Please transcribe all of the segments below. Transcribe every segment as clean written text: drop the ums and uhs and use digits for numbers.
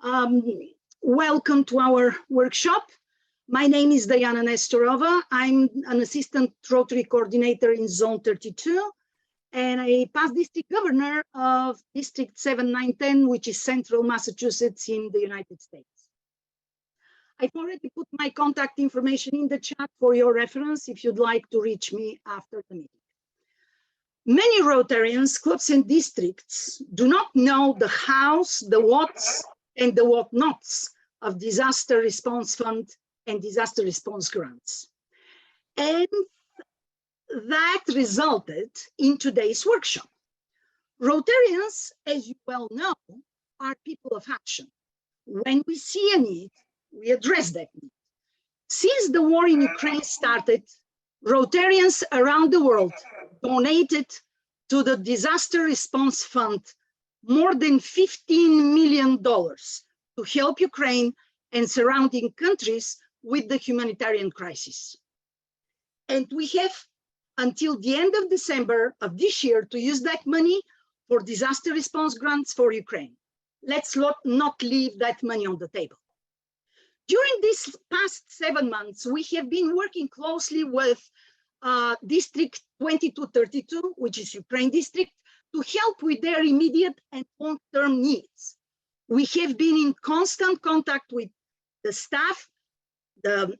Um, Welcome to our workshop. My name is Diana Nestorova. I'm an assistant Rotary coordinator in Zone 32 and a past district governor of District 7910, which is Central Massachusetts in the United States. I've already put my contact information in the chat for your reference if you'd like to reach me after the meeting. Many Rotarians, clubs, and districts do not know the hows, the whats, and the what-nots of disaster response fund and disaster response grants. And that resulted in today's workshop. Rotarians, as you well know, are people of action. When we see a need, we address that need. Since the war in Ukraine started, Rotarians around the world donated to the Disaster Response Fund more than $15 million to help Ukraine and surrounding countries with the humanitarian crisis. And we have until the end of December of this year to use that money for disaster response grants for Ukraine. Let's not leave that money on the table. During these past 7 months, we have been working closely with District 2232, which is Ukraine district, to help with their immediate and long-term needs. We have been in constant contact with the staff, the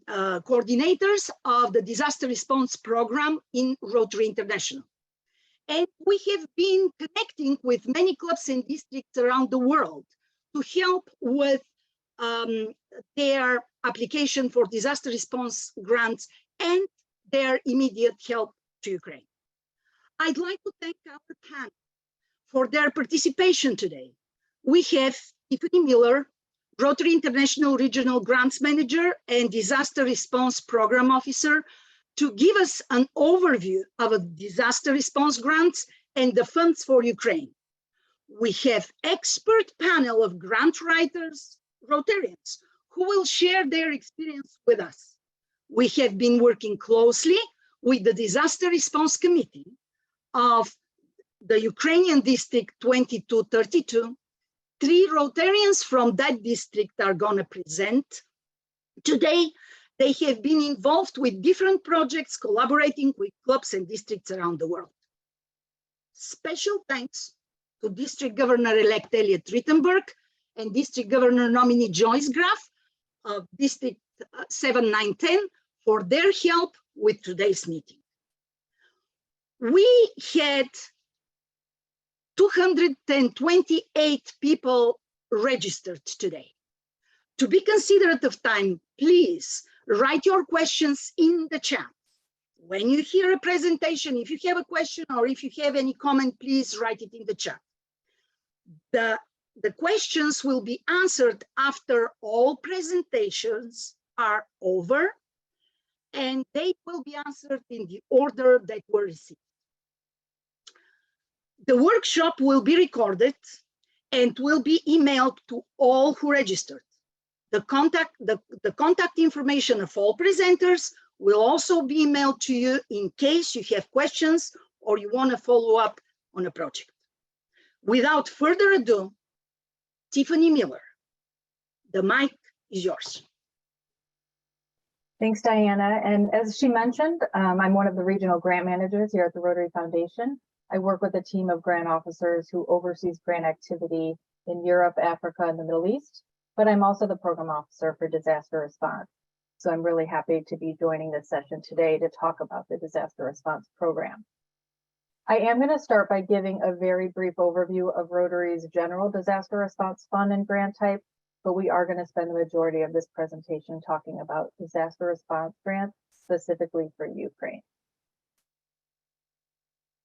coordinators of the disaster response program in Rotary International. And we have been connecting with many clubs and districts around the world to help with their application for disaster response grants and their immediate help to Ukraine. I'd like to thank our panel for their participation today. We have Tiffany Miller, Rotary International Regional Grants Manager and Disaster Response Program Officer, to give us an overview of a disaster response grants and the funds for Ukraine. We have expert panel of grant writers, Rotarians, who will share their experience with us. We have been working closely with the Disaster Response Committee of the Ukrainian District 2232. 3 Rotarians from that district are going to present. Today, they have been involved with different projects, collaborating with clubs and districts around the world. Special thanks to District Governor-elect Elliot Rittenberg and District Governor nominee Joyce Graf of District 7910 for their help with today's meeting. We had 228 people registered today. To be considerate of time, please write your questions in the chat. When you hear a presentation, if you have a question or if you have any comment, please write it in the chat. The questions will be answered after all presentations are over, and they will be answered in the order that were received. The workshop will be recorded and will be emailed to all who registered. The contact information of all presenters will also be emailed to you in case you have questions or you want to follow up on a project. Without further ado, Tiffany Miller, the mic is yours. Thanks, Diana. And as she mentioned, I'm one of the regional grant managers here at the Rotary Foundation. I work with a team of grant officers who oversees grant activity in Europe, Africa, and the Middle East, but I'm also the program officer for disaster response. So I'm really happy to be joining this session today to talk about the disaster response program. I am going to start by giving a very brief overview of Rotary's general disaster response fund and grant type, but we are going to spend the majority of this presentation talking about disaster response grants specifically for Ukraine.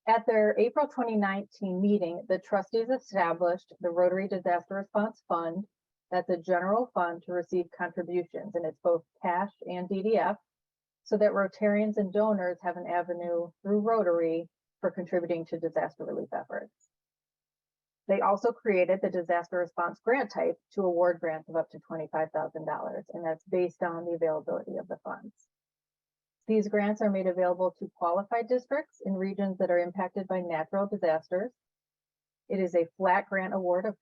At their April 2019 meeting, the trustees established the Rotary Disaster Response Fund. That's a general fund to receive contributions, and it's both cash and DDF, so that Rotarians and donors have an avenue through Rotary for contributing to disaster relief efforts. They also created the disaster response grant type to award grants of up to $25,000, and that's based on the availability of the funds. These grants are made available to qualified districts in regions that are impacted by natural disasters. It is a flat grant award of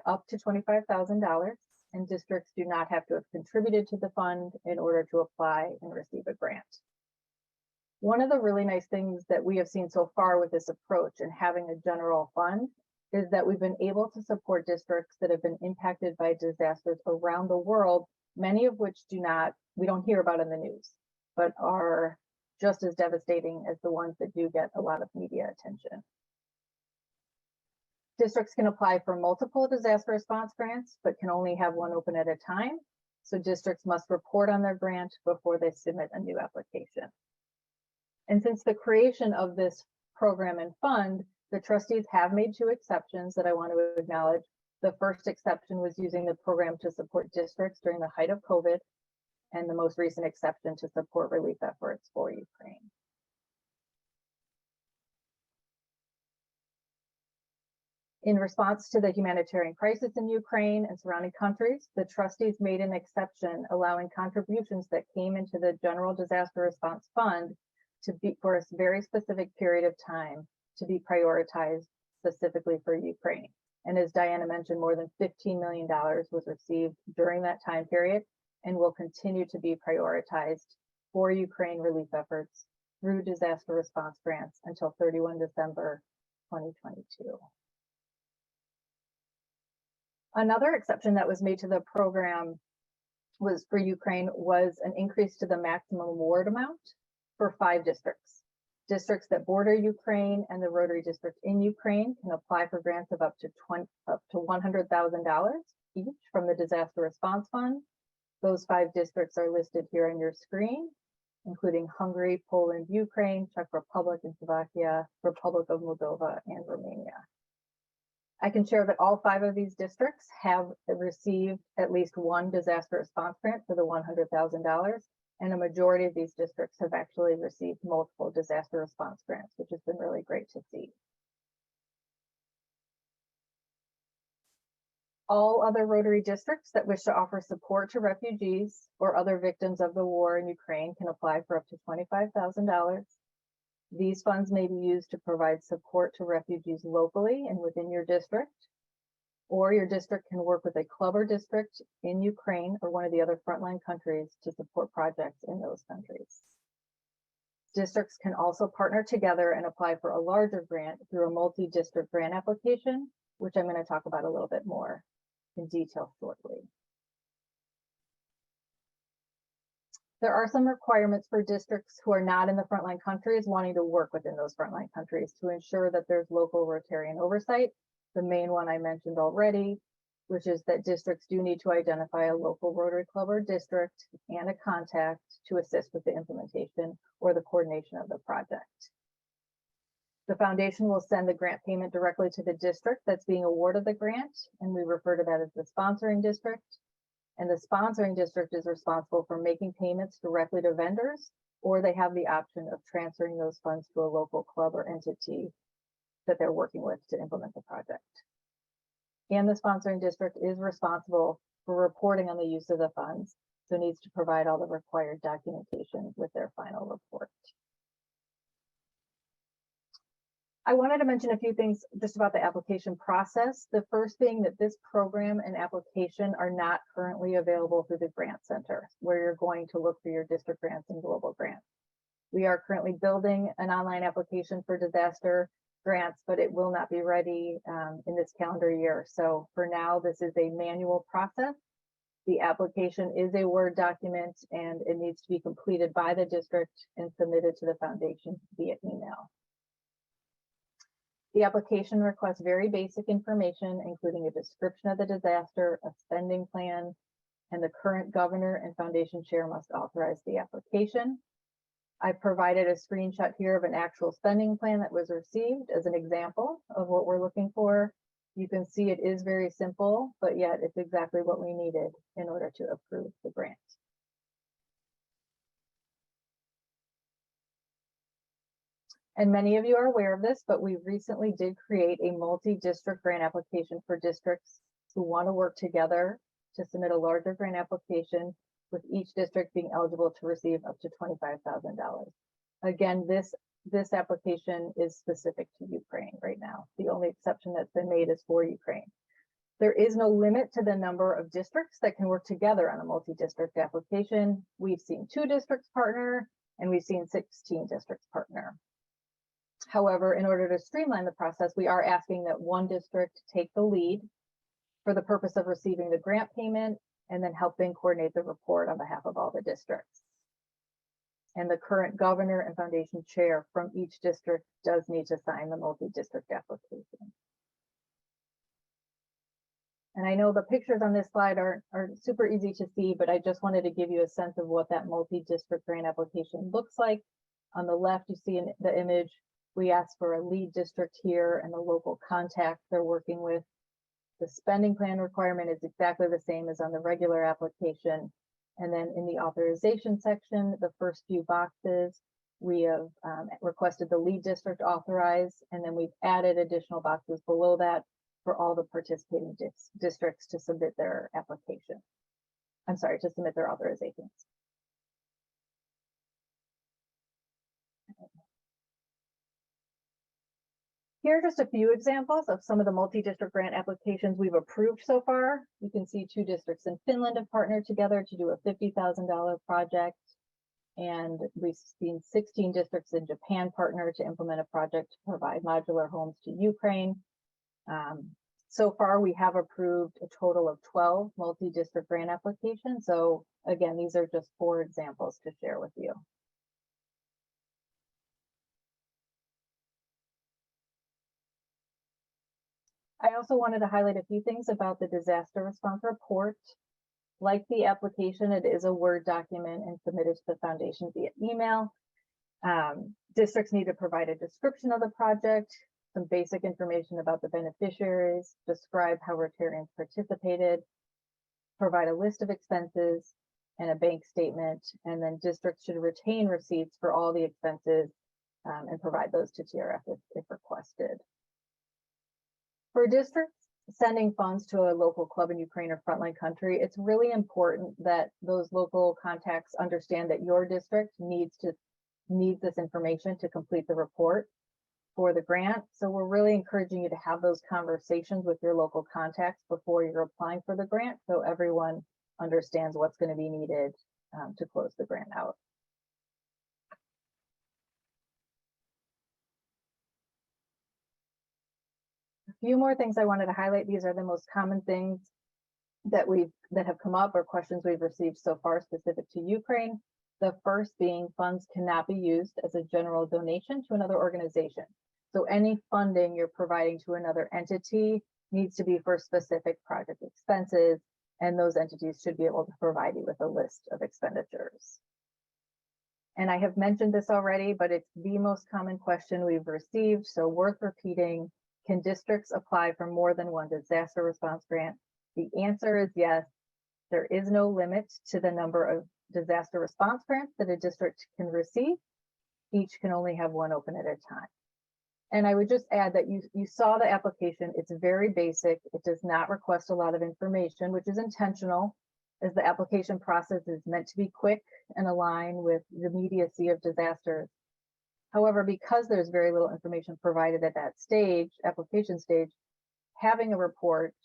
up to $25,000, and districts do not have to have contributed to the fund in order to apply and receive a grant. One of the really nice things that we have seen so far with this approach and having a general fund is that we've been able to support districts that have been impacted by disasters around the world, many of which we don't hear about in the news, but are just as devastating as the ones that do get a lot of media attention. Districts can apply for multiple disaster response grants, but can only have one open at a time. So districts must report on their grant before they submit a new application. And since the creation of this program and fund, the trustees have made 2 exceptions that I want to acknowledge. The first exception was using the program to support districts during the height of COVID, and the most recent exception to support relief efforts for Ukraine. In response to the humanitarian crisis in Ukraine and surrounding countries, the trustees made an exception allowing contributions that came into the General Disaster Response Fund to be for a very specific period of time to be prioritized specifically for Ukraine. And as Diana mentioned, more than $15 million was received during that time period and will continue to be prioritized for Ukraine relief efforts through disaster response grants until 31 December 2022. Another exception that was made to the program was for Ukraine was an increase to the maximum award amount for 5 districts. Districts that border Ukraine and the Rotary District in Ukraine can apply for grants of up to $100,000 each from the Disaster Response Fund. Those 5 districts are listed here on your screen, including Hungary, Poland, Ukraine, Czech Republic and Slovakia, Republic of Moldova, and Romania. I can share that all 5 of these districts have received at least one disaster response grant for the $100,000. And a majority of these districts have actually received multiple disaster response grants, which has been really great to see. All other Rotary districts that wish to offer support to refugees or other victims of the war in Ukraine can apply for up to $25,000. These funds may be used to provide support to refugees locally and within your district, or your district can work with a club or district in Ukraine or one of the other frontline countries to support projects in those countries. Districts can also partner together and apply for a larger grant through a multi-district grant application, which I'm going to talk about a little bit more in detail shortly. There are some requirements for districts who are not in the frontline countries wanting to work within those frontline countries to ensure that there's local Rotarian oversight. The main one I mentioned already, which is that districts do need to identify a local Rotary Club or district and a contact to assist with the implementation or the coordination of the project. The foundation will send the grant payment directly to the district that's being awarded the grant, and we refer to that as the sponsoring district. And the sponsoring district is responsible for making payments directly to vendors, or they have the option of transferring those funds to a local club or entity that they're working with to implement the project. And the sponsoring district is responsible for reporting on the use of the funds, so needs to provide all the required documentation with their final report. I wanted to mention a few things just about the application process. The first being that this program and application are not currently available through the Grant Center, where you're going to look for your district grants and global grants. We are currently building an online application for disaster grants, but it will not be ready in this calendar year. So for now, this is a manual process. The application is a Word document and it needs to be completed by the district and submitted to the foundation via email. The application requests very basic information, including a description of the disaster, a spending plan, and the current governor and foundation chair must authorize the application. I provided a screenshot here of an actual spending plan that was received as an example of what we're looking for. You can see it is very simple, but yet it's exactly what we needed in order to approve the grant. And many of you are aware of this, but we recently did create a multi-district grant application for districts who want to work together to submit a larger grant application, with each district being eligible to receive up to $25,000. Again, this application is specific to Ukraine right now. The only exception that's been made is for Ukraine. There is no limit to the number of districts that can work together on a multi-district application. We've seen 2 districts partner, and we've seen 16 districts partner. However, in order to streamline the process, we are asking that one district take the lead for the purpose of receiving the grant payment and then helping coordinate the report on behalf of all the districts. And the current governor and foundation chair from each district does need to sign the multi-district application. And I know the pictures on this slide aren't super easy to see, but I just wanted to give you a sense of what that multi-district grant application looks like. On the left, you see in the image, we asked for a lead district here and the local contact they're working with. The spending plan requirement is exactly the same as on the regular application. And then in the authorization section, the first few boxes, we have requested the lead district authorize, and then we've added additional boxes below that for all the participating districts to submit their application. I'm sorry, to submit their authorizations. Here are just a few examples of some of the multi-district grant applications we've approved so far. You can see 2 districts in Finland have partnered together to do a $50,000 project. And we've seen 16 districts in Japan partner to implement a project to provide modular homes to Ukraine. So far, we have approved a total of 12 multi-district grant applications. So again, these are just 4 examples to share with you. I also wanted to highlight a few things about the disaster response report. Like the application, it is a Word document and submitted to the foundation via email. Districts need to provide a description of the project, some basic information about the beneficiaries, describe how Rotarians participated, provide a list of expenses and a bank statement, and then districts should retain receipts for all the expenses and provide those to TRF if requested. For districts sending funds to a local club in Ukraine or frontline country, it's really important that those local contacts understand that your district needs this information to complete the report for the grant. So we're really encouraging you to have those conversations with your local contacts before you're applying for the grant, so everyone understands what's going to be needed to close the grant out. A few more things I wanted to highlight. These are the most common things that have come up or questions we've received so far specific to Ukraine. The first being funds cannot be used as a general donation to another organization. So any funding you're providing to another entity needs to be for specific project expenses, and those entities should be able to provide you with a list of expenditures. And I have mentioned this already, but it's the most common question we've received, so worth repeating. Can districts apply for more than one disaster response grant? The answer is yes. There is no limit to the number of disaster response grants that a district can receive. Each can only have one open at a time. And I would just add that you saw the application. It's very basic. It does not request a lot of information, which is intentional, as the application process is meant to be quick and align with the immediacy of disasters. However, because there's very little information provided at that stage, application stage, having a report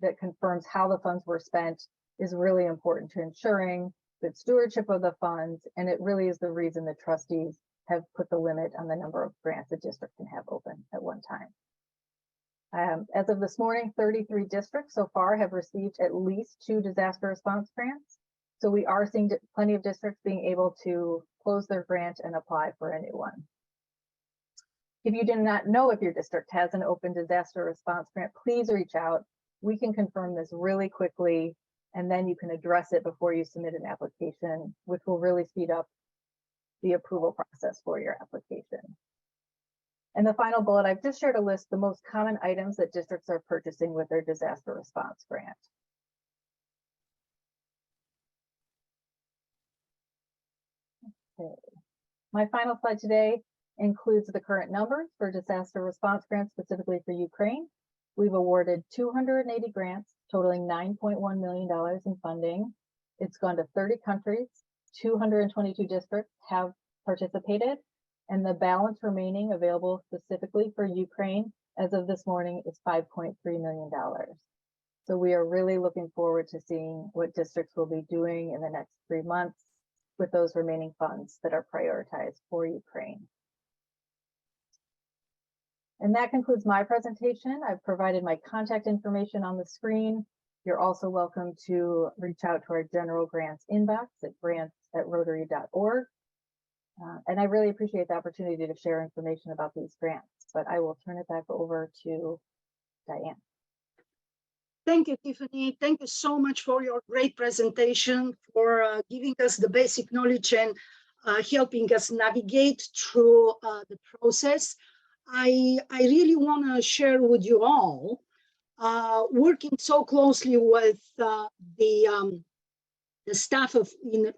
that confirms how the funds were spent is really important to ensuring good stewardship of the funds, and it really is the reason the trustees have put the limit on the number of grants a district can have open at one time. As of this morning, 33 districts so far have received at least 2 disaster response grants. So we are seeing plenty of districts being able to close their grant and apply for a new one. If you do not know if your district has an open disaster response grant, please reach out. We can confirm this really quickly, and then you can address it before you submit an application, which will really speed up the approval process for your application. And the final bullet, I've just shared a list of the most common items that districts are purchasing with their disaster response grant. Okay. My final slide today includes the current numbers for disaster response grants specifically for Ukraine. We've awarded 280 grants totaling $9.1 million in funding. It's gone to 30 countries. 222 districts have participated, and the balance remaining available specifically for Ukraine as of this morning is $5.3 million. So we are really looking forward to seeing what districts will be doing in the next 3 months with those remaining funds that are prioritized for Ukraine. And that concludes my presentation. I've provided my contact information on the screen. You're also welcome to reach out to our general grants inbox at grants@rotary.org. And I really appreciate the opportunity to share information about these grants, but I will turn it back over to Diane. Thank you, Tiffany. Thank you so much for your great presentation, for giving us the basic knowledge and helping us navigate through the process. I really want to share with you all, working so closely with the staff of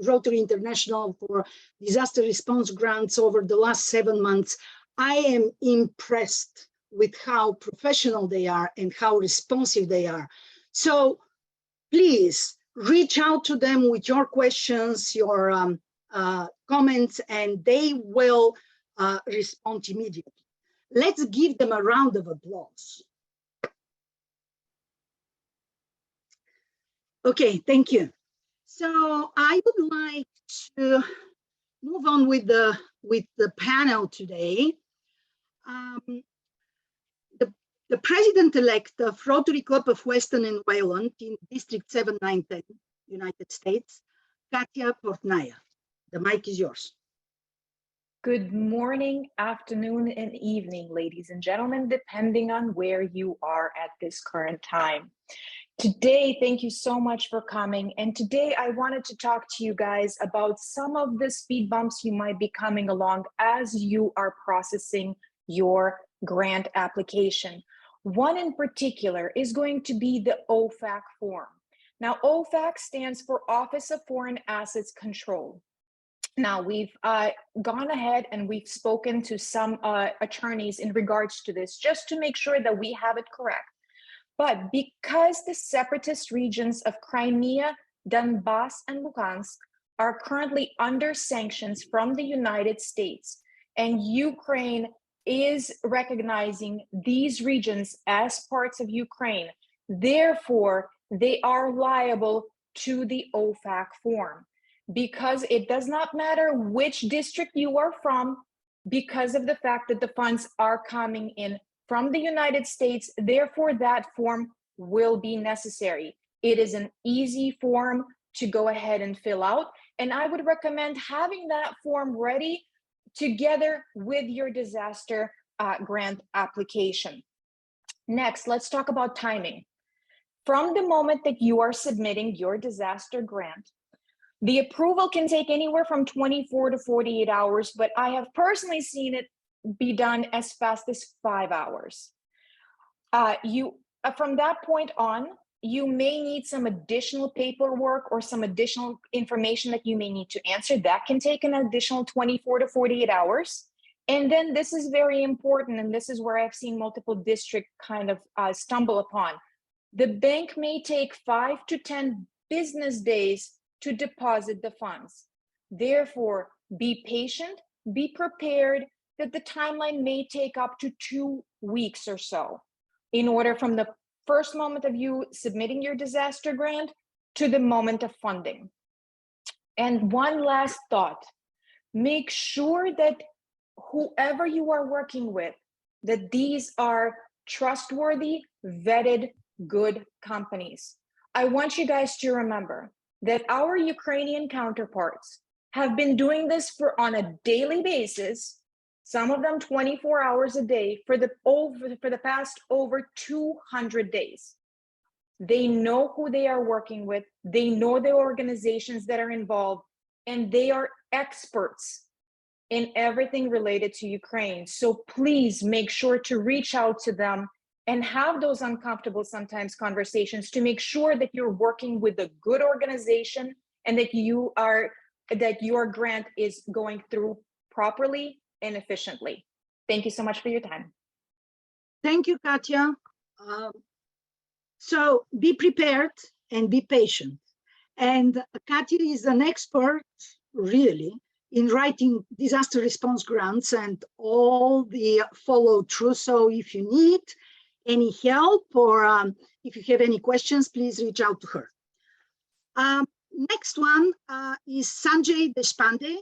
Rotary International for Disaster Response Grants over the last 7 months. I am impressed with how professional they are and how responsive they are. So please reach out to them with your questions, your comments, and they will respond immediately. Let's give them a round of applause. Okay, thank you. So I would like to move on with the panel today. The president-elect of Rotary Club of Western and Wayland in District 7910, United States, Katia Portnaya. The mic is yours. Good morning, afternoon, and evening, ladies and gentlemen, depending on where you are at this current time. Today, thank you so much for coming. And today I wanted to talk to you guys about some of the speed bumps you might be coming along as you are processing your grant application. One in particular is going to be the OFAC form. Now, OFAC stands for Office of Foreign Assets Control. Now, we've gone ahead and we've spoken to some attorneys in regards to this, just to make sure that we have it correct. But because the separatist regions of Crimea, Donbass, and Luhansk are currently under sanctions from the United States, and Ukraine is recognizing these regions as parts of Ukraine, therefore, they are liable to the OFAC form. Because it does not matter which district you are from, because of the fact that the funds are coming in from the United States, therefore that form will be necessary. It is an easy form to go ahead and fill out, and I would recommend having that form ready together with your disaster grant application. Next, let's talk about timing. From the moment that you are submitting your disaster grant, the approval can take anywhere from 24 to 48 hours, but I have personally seen it be done as fast as 5 hours. From that point on, you may need some additional paperwork or some additional information that you may need to answer. That can take an additional 24 to 48 hours. And then this is very important, and this is where I've seen multiple districts kind of stumble upon. The bank may take 5 to 10 business days to deposit the funds. Therefore, be patient, be prepared that the timeline may take up to 2 weeks or so in order from the first moment of you submitting your disaster grant to the moment of funding. And one last thought, make sure that whoever you are working with, that these are trustworthy, vetted, good companies. I want you guys to remember that our Ukrainian counterparts have been doing this on a daily basis, some of them 24 hours a day for the past over 200 days. They know who they are working with, they know the organizations that are involved, and they are experts in everything related to Ukraine. So please make sure to reach out to them and have those uncomfortable sometimes conversations to make sure that you're working with a good organization and that your grant is going through properly and efficiently. Thank you so much for your time. Thank you, Katia. So be prepared and be patient. And Katia is an expert, really, in writing disaster response grants and all the follow through. So if you need any help, or if you have any questions, please reach out to her. Next one is Sanjay Deshpande,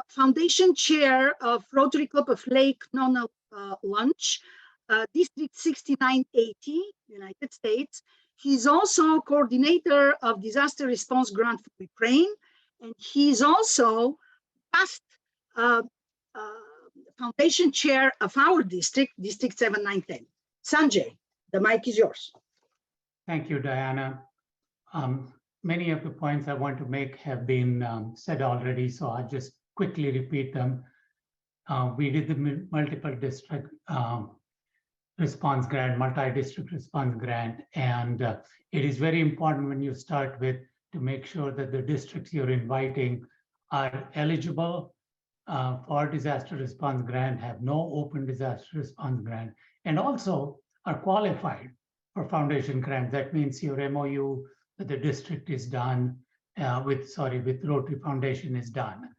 Foundation Chair of Rotary Club of Lake Nona Lunch, District 6980, United States. He's also coordinator of Disaster Response Grant for Ukraine, and he's also past Foundation Chair of our district, District 7910. Sanjay, the mic is yours. Thank you, Diana. Many of the points I want to make have been said already, so I'll just quickly repeat them. We did the multiple district response grant, multi-district response grant, and it is very important when you start with to make sure that the districts you're inviting are eligible for disaster response grant, have no open disaster response grant, and also are qualified for foundation grant. That means your MOU with the district is done, with Rotary Foundation is done.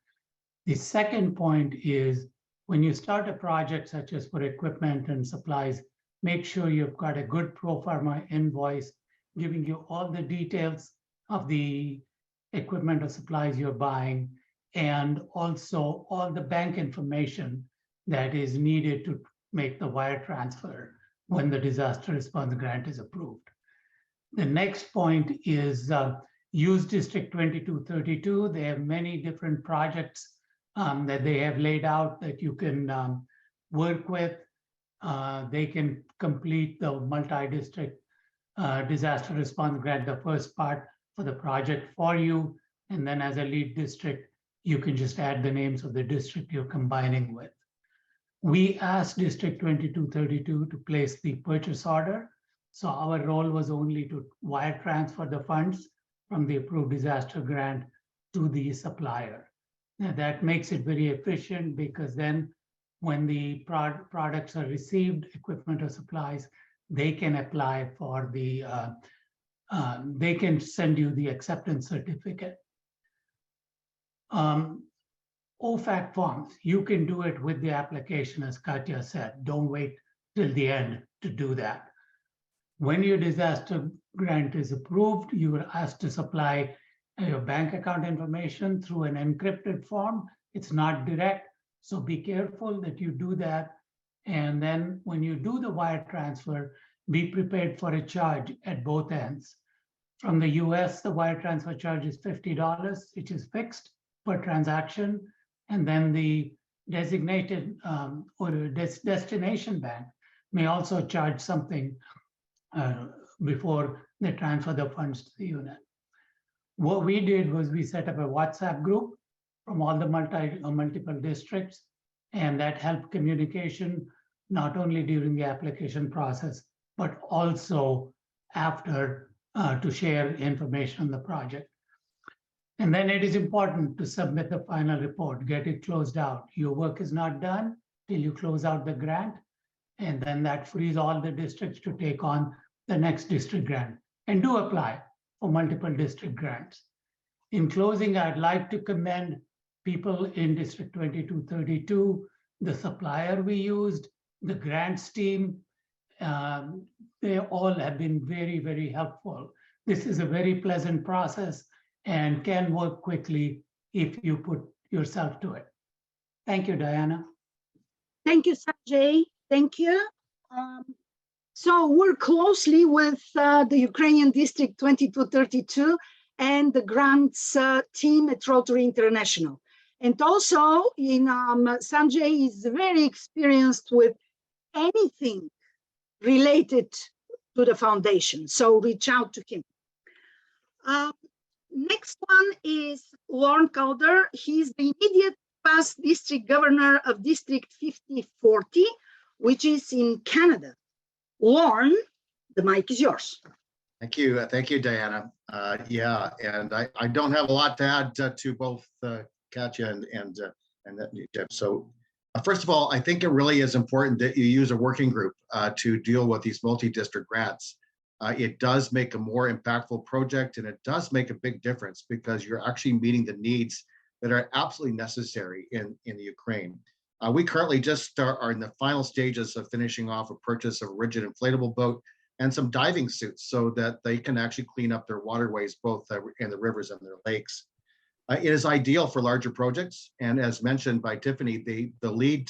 The second point is when you start a project such as for equipment and supplies, make sure you've got a good pro forma invoice giving you all the details of the equipment or supplies you're buying, and also all the bank information that is needed to make the wire transfer when the disaster response grant is approved. The next point is use District 2232. They have many different projects that they have laid out that you can work with. They can complete the multi-district disaster response grant, the first part for the project for you. And then as a lead district, you can just add the names of the district you're combining with. We asked District 2232 to place the purchase order. So our role was only to wire transfer the funds from the approved disaster grant to the supplier. Now that makes it very efficient, because then when the products are received, equipment or supplies, they can apply for the, they can send you the acceptance certificate. OFAC forms, you can do it with the application, as Katya said. Don't wait till the end to do that. When your disaster grant is approved, you are asked to supply your bank account information through an encrypted form. It's not direct, so be careful that you do that. And then when you do the wire transfer, be prepared for a charge at both ends. From the US, the wire transfer charge is $50, which is fixed per transaction. And then the designated or destination bank may also charge something before they transfer the funds to the unit. What we did was we set up a WhatsApp group from all the multiple districts, and that helped communication not only during the application process, but also after to share information on the project. And then it is important to submit the final report, get it closed out. Your work is not done till you close out the grant, and then that frees all the districts to take on the next district grant, and do apply for multiple district grants. In closing, I'd like to commend people in District 2232, the supplier we used, the grants team. They all have been very, very helpful. This is a very pleasant process and can work quickly if you put yourself to it. Thank you, Diana. Thank you, Sanjay. Thank you. So we're closely with the Ukrainian District 2232 and the grants team at Rotary International. And also, Sanjay is very experienced with anything related to the foundation, so reach out to him. Next one is Lorne Calder. He's the immediate past district governor of District 5040, which is in Canada. Lorne, the mic is yours. Thank you, Diana. Yeah, and I don't have a lot to add to both Katya and Deb. So first of all, I think it really is important that you use a working group to deal with these multi-district grants. It does make a more impactful project, and it does make a big difference because you're actually meeting the needs that are absolutely necessary in the Ukraine. We currently just are in the final stages of finishing off a purchase of a rigid inflatable boat and some diving suits so that they can actually clean up their waterways, both in the rivers and their lakes. It is ideal for larger projects. And as mentioned by Tiffany, the lead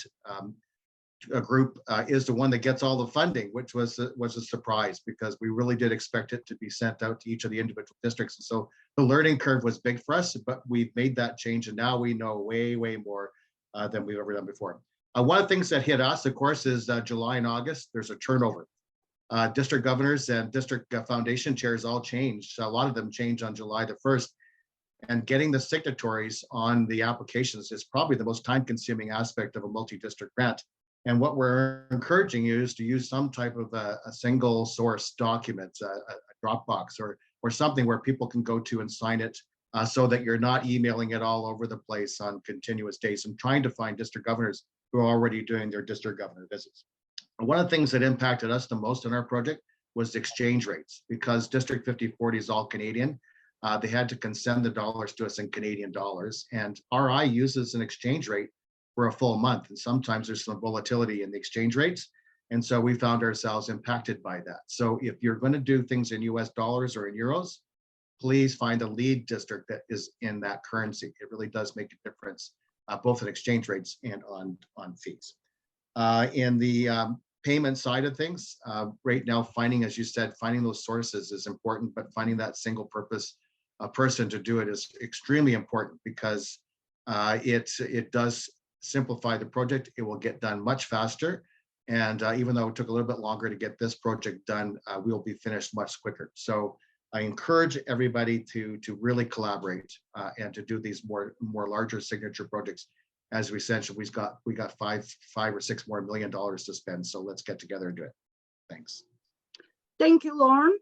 group is the one that gets all the funding, which was a surprise because we really did expect it to be sent out to each of the individual districts. And so the learning curve was big for us, but we've made that change and now we know way, way more than we've ever done before. One of the things that hit us, of course, is July and August, there's a turnover. District governors and district foundation chairs all changed. A lot of them changed on July the 1st. And getting the signatories on the applications is probably the most time-consuming aspect of a multi-district grant. And what we're encouraging you is to use some type of a single source document, a Dropbox or something where people can go to and sign it so that you're not emailing it all over the place on continuous days and trying to find district governors who are already doing their district governor visits. And one of the things that impacted us the most in our project was exchange rates because District 5040 is all Canadian. They had to send the dollars to us in Canadian dollars, and RI uses an exchange rate for a full month, and sometimes there's some volatility in the exchange rates, and so we found ourselves impacted by that. So if you're going to do things in US dollars or in euros, please find a lead district that is in that currency. It really does make a difference, both in exchange rates and on fees. In the payment side of things, right now, as you said, finding those sources is important, but finding that single purpose person to do it is extremely important because it does simplify the project. It will get done much faster. And even though it took a little bit longer to get this project done, we'll be finished much quicker. So I encourage everybody to really collaborate and to do these more larger signature projects. As we said, we got $5 or $6 more million to spend. So let's get together and do it. Thanks. Thank you, Lauren.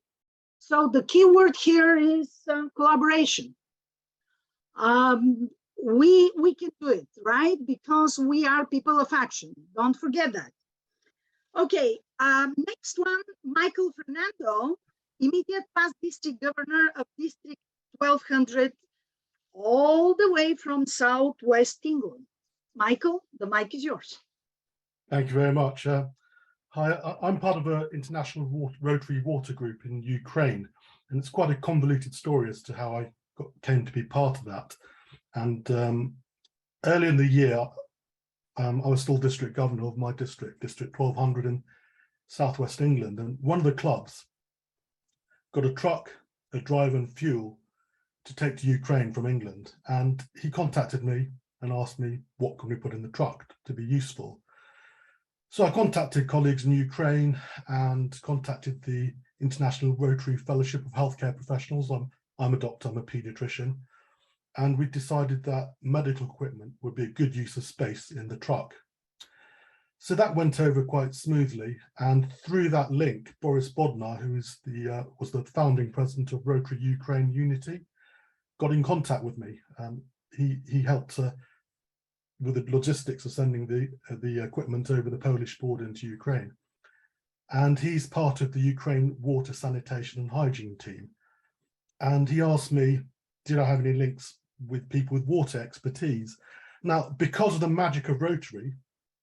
So the key word here is collaboration. We can do it, right? Because we are people of action. Don't forget that. Okay, next one, Michael Fernando, immediate past district governor of District 1200, all the way from Southwest England. Michael, the mic is yours. Thank you very much. Hi, I'm part of an international Rotary water group in Ukraine, and it's quite a convoluted story as to how I came to be part of that. And early in the year, I was still district governor of my district, District 1200 in Southwest England, and one of the clubs got a truck, a driver and fuel to take to Ukraine from England. And he contacted me and asked me what can we put in the truck to be useful. So I contacted colleagues in Ukraine and contacted the International Rotary Fellowship of Healthcare Professionals. I'm a doctor, I'm a paediatrician. And we decided that medical equipment would be a good use of space in the truck. So that went over quite smoothly. And through that link, Boris Bodnar, who is was the founding president of Rotary Ukraine Unity, got in contact with me. He helped with the logistics of sending the equipment over the Polish border into Ukraine. And he's part of the Ukraine Water Sanitation and Hygiene team. And he asked me, did I have any links with people with water expertise? Now, because of the magic of Rotary,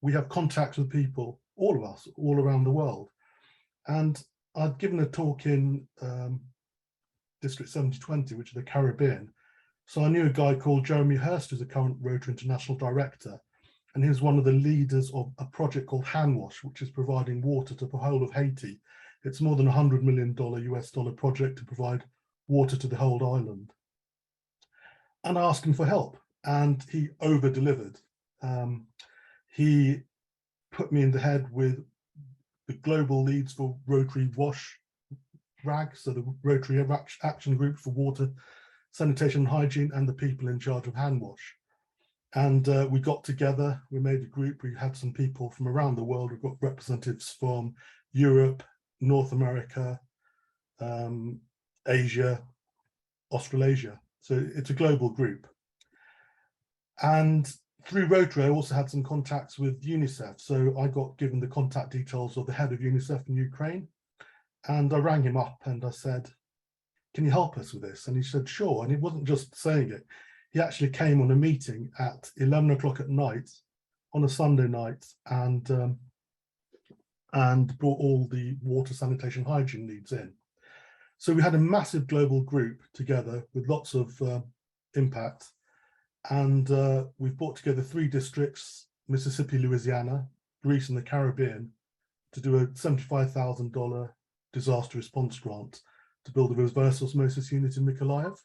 we have contacts with people, all of us, all around the world. And I'd given a talk in District 7020, which is the Caribbean. So I knew a guy called Jeremy Hurst, who's the current Rotary International Director, and he was one of the leaders of a project called Handwash, which is providing water to the whole of Haiti. It's more than $100 million US dollar project to provide water to the whole island. And I asked him for help, and he over-delivered. He put me in the head with the global leads for Rotary Wash RAG, so the Rotary Action Group for Water Sanitation and Hygiene, and the people in charge of Handwash. And we got together, we made a group, we had some people from around the world. We've got representatives from Europe, North America, Asia, Australasia. So it's a global group. And through Rotary, I also had some contacts with UNICEF. So I got given the contact details of the head of UNICEF in Ukraine. And I rang him up and I said, can you help us with this? And he said, sure. And he wasn't just saying it. He actually came on a meeting at 11 o'clock at night on a Sunday night and brought all the water, sanitation, hygiene needs in. So we had a massive global group together with lots of impact. And we've brought together 3 districts, Mississippi, Louisiana, Greece and the Caribbean, to do a $75,000 disaster response grant to build a reverse osmosis unit in Mykolaiv.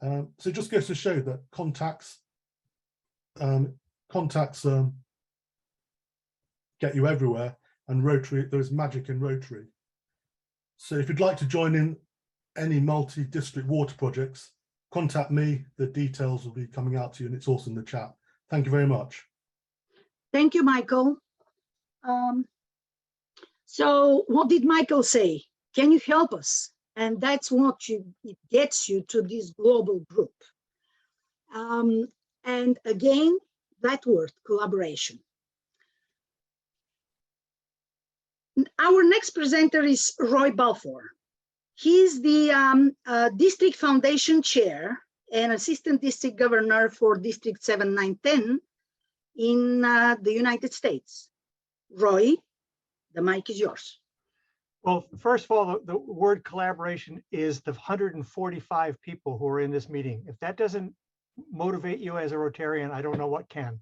So it just goes to show that contacts get you everywhere, and Rotary, there's magic in Rotary. So if you'd like to join in any multi-district water projects, contact me. The details will be coming out to you, and it's also in the chat. Thank you very much. Thank you, Michael. So what did Michael say? Can you help us? And that's what it gets you to this global group. And again, that word, collaboration. Our next presenter is Roy Balfour. He's the District Foundation Chair and Assistant District Governor for District 7, 9, 10 in the United States. Roy, the mic is yours. Well, first of all, the word collaboration is the 145 people who are in this meeting. If that doesn't motivate you as a Rotarian, I don't know what can.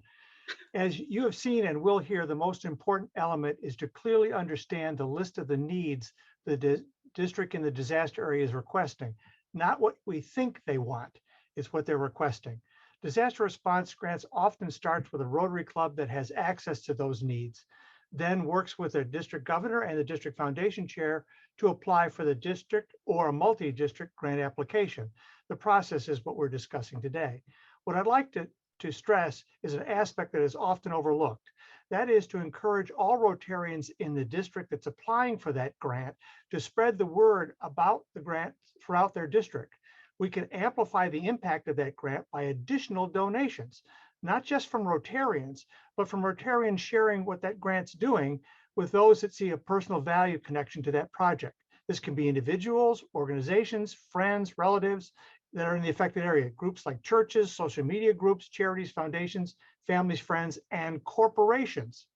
As you have seen and will hear, the most important element is to clearly understand the list of the needs the district in the disaster area is requesting, not what we think they want, it's what they're requesting. Disaster response grants often starts with a Rotary Club that has access to those needs, then works with a district governor and the district foundation chair to apply for the district or a multi-district grant application. The process is what we're discussing today. What I'd like to stress is an aspect that is often overlooked. That is to encourage all Rotarians in the district that's applying for that grant to spread the word about the grant throughout their district. We can amplify the impact of that grant by additional donations, not just from Rotarians, but from Rotarians sharing what that grant's doing with those that see a personal value connection to that project. This can be individuals, organizations, friends, relatives that are in the affected area, groups like churches, social media groups, charities, foundations, families, friends, and corporations.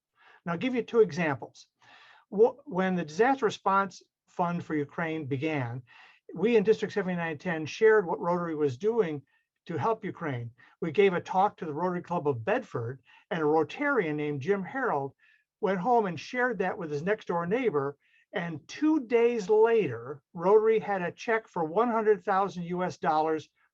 Now, I'll give you 2 examples. When the Disaster Response Fund for Ukraine began, we in District 7910 shared what Rotary was doing to help Ukraine. We gave a talk to the Rotary Club of Bedford, and a Rotarian named Jim Harold went home and shared that with his next door neighbor. And 2 days later, Rotary had a check for $100,000 US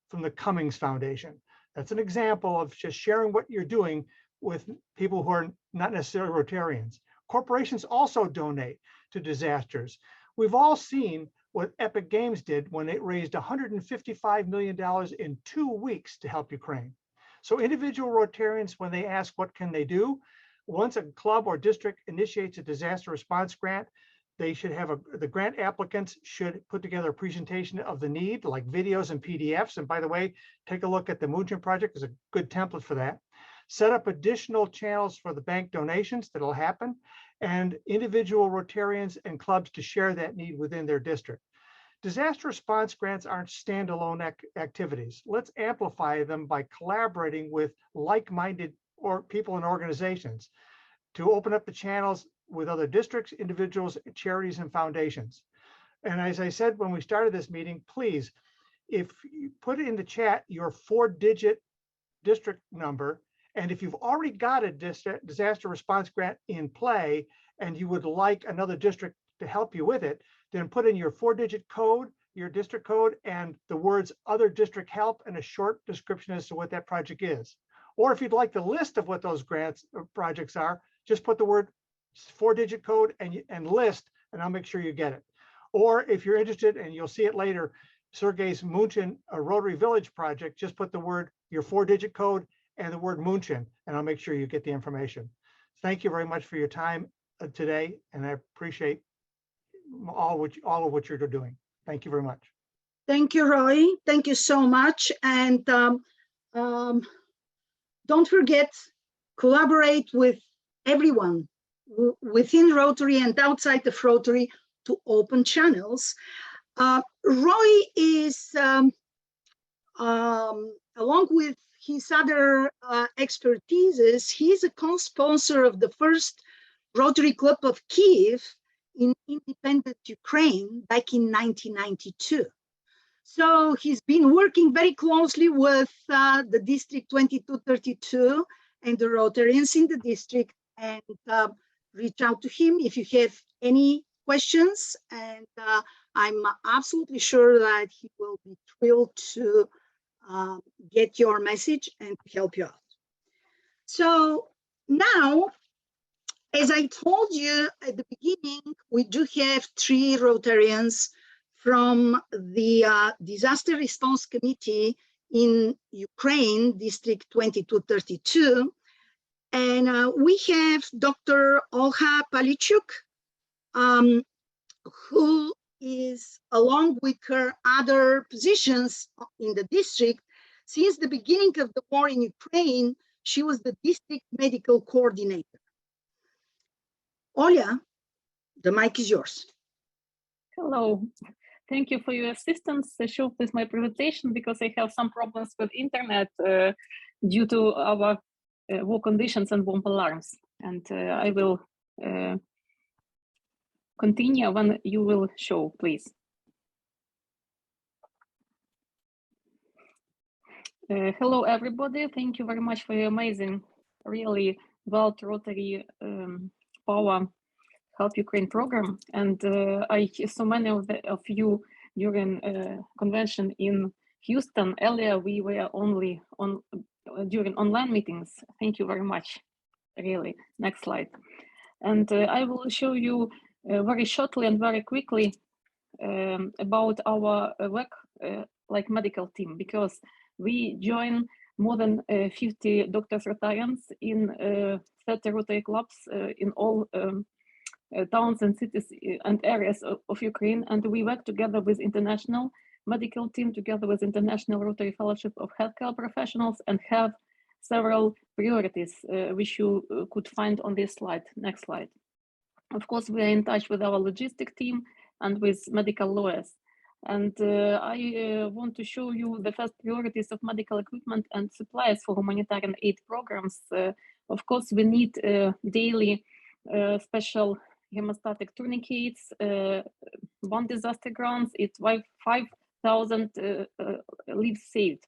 from the Cummings Foundation. That's an example of just sharing what you're doing with people who are not necessarily Rotarians. Corporations also donate to disasters. We've all seen what Epic Games did when it raised $155 million in 2 weeks to help Ukraine. So individual Rotarians, when they ask what can they do, once a club or district initiates a disaster response grant, they should have the grant applicants should put together a presentation of the need, like videos and PDFs. And by the way, take a look at the Moonshine Project is a good template for that. Set up additional channels for the bank donations that'll happen, and individual Rotarians and clubs to share that need within their district. Disaster response grants aren't standalone activities. Let's amplify them by collaborating with like-minded people and organizations to open up the channels with other districts, individuals, charities, and foundations. And as I said when we started this meeting, please, if you put it in the chat, your 4-digit district number, and if you've already got a disaster response grant in play and you would like another district to help you with it, then put in your 4-digit code, your district code, and the words other district help and a short description as to what that project is. Or if you'd like the list of what those grants or projects are, just put the word 4-digit code and list, and I'll make sure you get it. Or if you're interested, and you'll see it later, Sergey's Moonshine Rotary Village project, just put the word, your 4-digit code and the word Moonshine, and I'll make sure you get the information. Thank you very much for your time today, and I appreciate all of what you're doing. Thank you very much. Thank you, Roy. Thank you so much. And don't forget, collaborate with everyone within Rotary and outside of Rotary to open channels. Roy is, along with his other expertises, he's a co-sponsor of the first Rotary Club of Kiev in independent Ukraine back in 1992. So he's been working very closely with the District 2232 and the Rotarians in the district, and reach out to him if you have any questions. And I'm absolutely sure that he will be thrilled to get your message and help you out. So now, as I told you at the beginning, we do have 3 Rotarians from the Disaster Response Committee in Ukraine, District 2232. And we have Dr. Olha Palichuk, who is, along with her other positions in the district, since the beginning of the war in Ukraine, she was the district medical coordinator. Olya, the mic is yours. Hello. Thank you for your assistance. I showed this my presentation because I have some problems with internet due to our war conditions and bomb alarms. And I will continue when you will show, please. Hello, everybody. Thank you very much for your amazing, really World Rotary Power Help Ukraine program. And I saw many of you during convention in Houston. Earlier, we were only on during online meetings. Thank you very much, really. Next slide. And I will show you very shortly and very quickly about our work like medical team, because we join more than 50 doctors Rotarians in 30 Rotary clubs in all towns and cities and areas of Ukraine, and we work together with international medical team, together with International Rotary Fellowship of Healthcare Professionals, and have several priorities which you could find on this slide. Next slide. Of course, we are in touch with our logistic team and with medical lawyers. And I want to show you the first priorities of medical equipment and supplies for humanitarian aid programs. Of course, we need daily special hemostatic tourniquets, 1 disaster grants, it's 5,000 lives saved.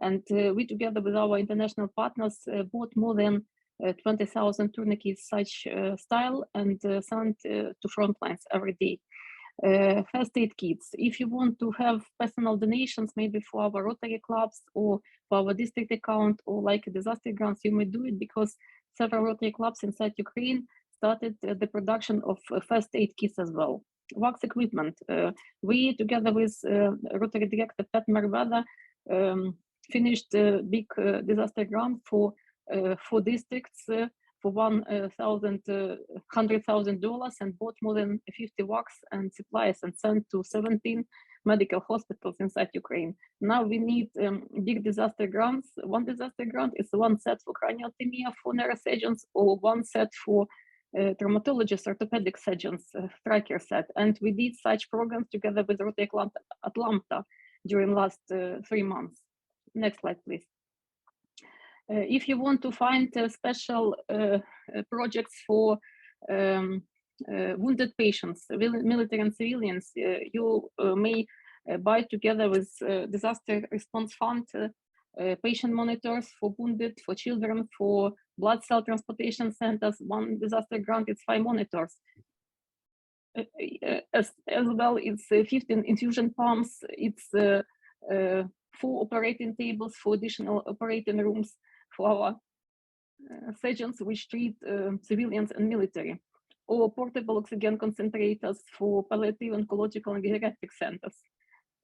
And we, together with our international partners, bought more than 20,000 tourniquets such style and sent to front lines every day. First aid kits. If you want to have personal donations, maybe for our Rotary clubs or for our district account or like disaster grants, you may do it, because several Rotary clubs inside Ukraine started the production of first aid kits as well. Wax equipment. We, together with Rotary Director Pat Mervada, finished a big disaster grant for 4 districts for $100,000 and bought more than 50 wax and supplies and sent to 17 medical hospitals inside Ukraine. Now we need big disaster grants. 1 disaster grant is 1 set for craniotomy for neurosurgeons or 1 set for traumatologists, orthopedic surgeons, TRICARE set. And we did such programs together with Rotary Club Atlanta during last 3 months. Next slide, please. If you want to find special projects for wounded patients, military and civilians, you may buy together with Disaster Response Fund patient monitors for wounded, for children, for blood cell transportation centers. 1 disaster grant, it's 5 monitors. As well, it's 15 infusion pumps, it's 4 operating tables, 4 additional operating rooms for our surgeons which treat civilians and military, or portable oxygen concentrators for palliative, oncological, and geriatric centers.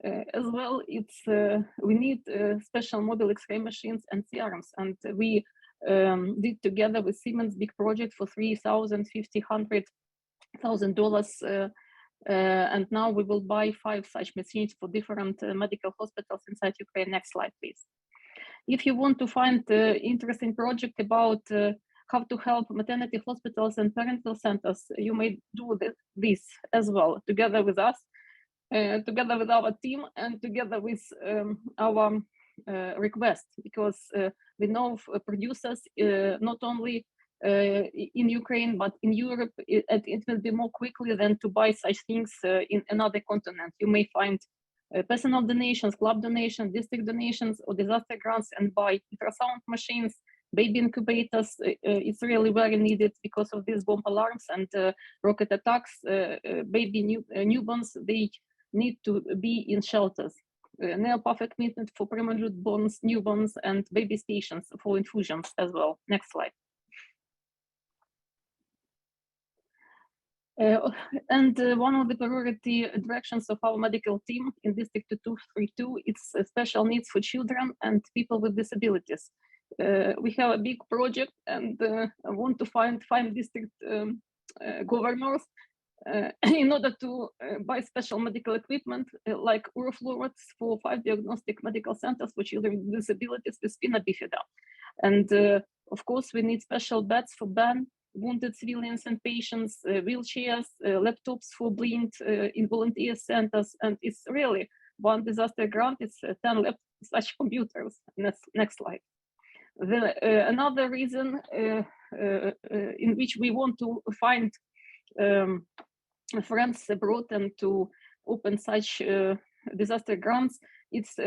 As well, it's we need special mobile X-ray machines and CRMs, and we did together with Siemens big project for $350,000, and now we will buy 5 such machines for different medical hospitals inside Ukraine. Next slide, please. If you want to find interesting project about how to help maternity hospitals and parental centers, you may do this as well, together with us, together with our team, and together with our request, because we know of producers not only in Ukraine but in Europe. It will be more quickly than to buy such things in another continent. You may find personal donations, club donations, district donations, or disaster grants, and buy ultrasound machines, baby incubators. It's really very needed because of these bomb alarms and rocket attacks. Baby newborns, they need to be in shelters. Neopath equipment for premature newborns, and baby stations for infusions as well. Next slide. And one of the priority directions of our medical team in District 232 is special needs for children and people with disabilities. We have a big project, and I want to find 5 district governors in order to buy special medical equipment like urofluorids for 5 diagnostic medical centers for children with disabilities with spina bifida. And of course, we need special beds for burn wounded civilians and patients, wheelchairs, laptops for blind in volunteer centers. And it's really one disaster grant, it's 10 such computers. Next slide. Another reason in which we want to find friends abroad and to open such disaster grants, it's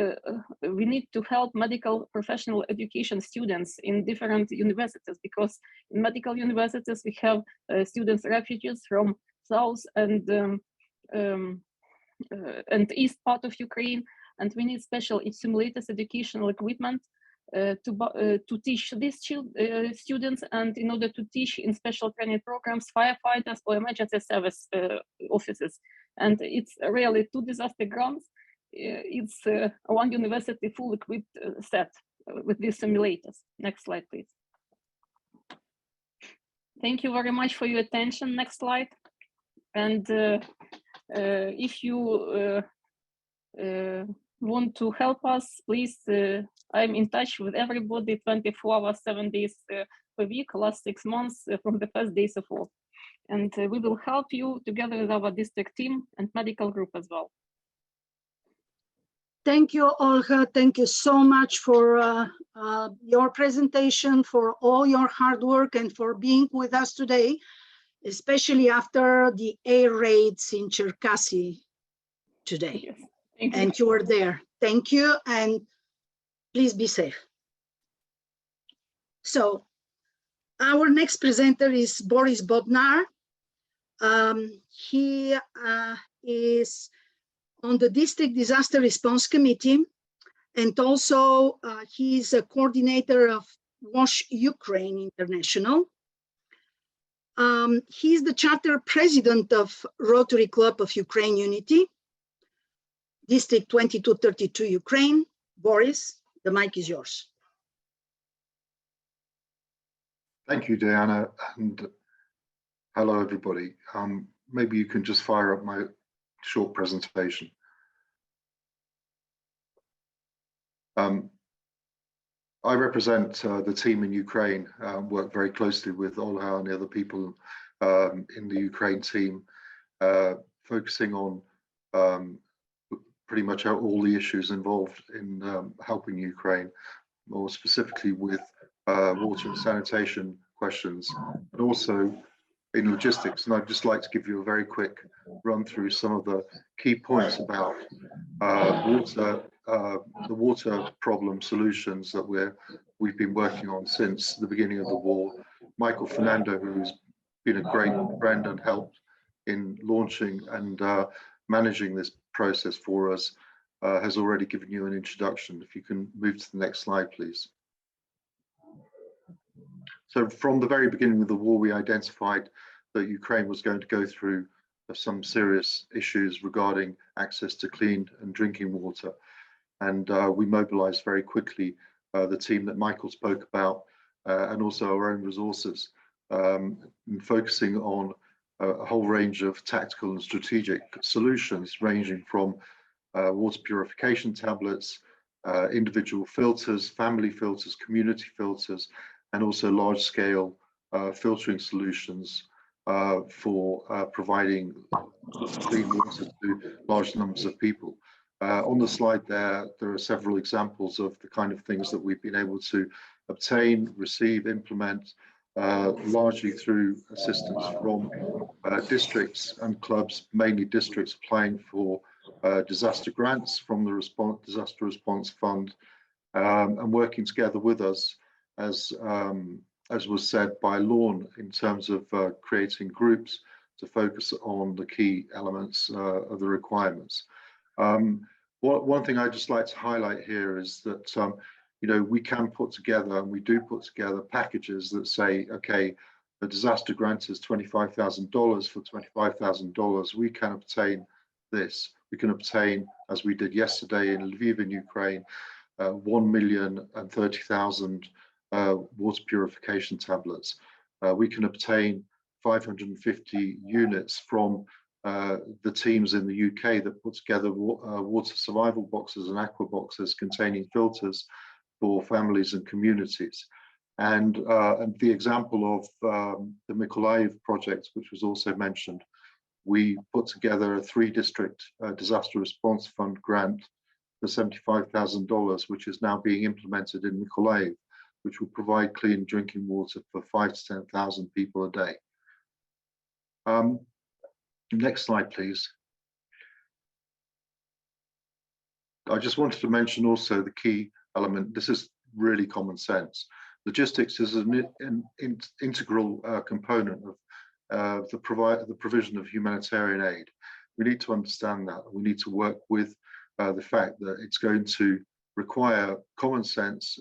we need to help medical professional education students in different universities, because in medical universities we have students refugees from south and east part of Ukraine, and we need special simulators, educational equipment to teach these students, and in order to teach in special training programs firefighters or emergency service officers. And it's really 2 disaster grants. It's one university full equipped set with these simulators. Next slide, please. Thank you very much for your attention. Next slide. And if you want to help us, please, I'm in touch with everybody 24 hours, 7 days per week, last 6 months from the first days of war. And we will help you together with our district team and medical group as well. Thank you, Olga. Thank you so much for your presentation, for all your hard work, and for being with us today, especially after the air raids in Cherkasy today. Yes. Thank you. And you were there. Thank you, and please be safe. So our next presenter is Boris Bodnar. He is on the District Disaster Response Committee, and also he's a coordinator of WASH Ukraine International. He's the charter president of Rotary Club of Ukraine Unity, District 2232 Ukraine. Boris, the mic is yours. Thank you, Diana, and hello, everybody. Maybe you can just fire up my short presentation. I represent the team in Ukraine, work very closely with Olha and the other people in the Ukraine team, focusing on pretty much all the issues involved in helping Ukraine, more specifically with water and sanitation questions, but also in logistics. And I'd just like to give you a very quick run through some of the key points about the water problem solutions that we've been working on since the beginning of the war. Michael Fernando, who's been a great friend and helped in launching and managing this process for us, has already given you an introduction. If you can move to the next slide, please. So from the very beginning of the war, we identified that Ukraine was going to go through some serious issues regarding access to clean and drinking water. And we mobilized very quickly the team that Michael spoke about, and also our own resources, focusing on a whole range of tactical and strategic solutions, ranging from water purification tablets, individual filters, family filters, community filters, and also large-scale filtering solutions for providing clean water to large numbers of people. On the slide there are several examples of the kind of things that we've been able to obtain, receive, implement, largely through assistance from districts and clubs, mainly districts applying for disaster grants from the Disaster Response Fund, and working together with us, as was said by Lorne, in terms of creating groups to focus on the key elements of the requirements. One thing I'd just like to highlight here is that we can put together, and we do put together, packages that say, okay, the disaster grant is $25,000. For $25,000, we can obtain this. We can obtain, as we did yesterday in Lviv in Ukraine, 1,030,000 water purification tablets. We can obtain 550 units from the teams in the UK that put together water survival boxes and aqua boxes containing filters for families and communities. And the example of the Mykolaiv project, which was also mentioned, we put together a 3-district disaster response fund grant for $75,000, which is now being implemented in Mykolaiv, which will provide clean drinking water for 5,000 to 10,000 people a day. Next slide, please. I just wanted to mention also the key element. This is really common sense. Logistics is an integral component of the provision of humanitarian aid. We need to understand that. We need to work with the fact that it's going to require common sense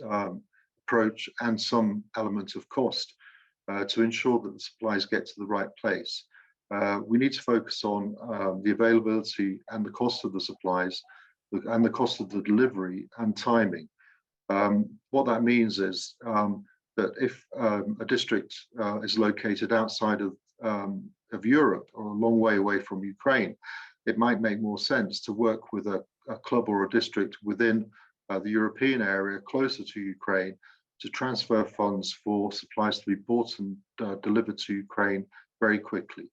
approach and some element of cost to ensure that the supplies get to the right place. We need to focus on the availability and the cost of the supplies and the cost of the delivery and timing. What that means is that if a district is located outside of Europe or a long way away from Ukraine, it might make more sense to work with a club or a district within the European area closer to Ukraine to transfer funds for supplies to be bought and delivered to Ukraine very quickly.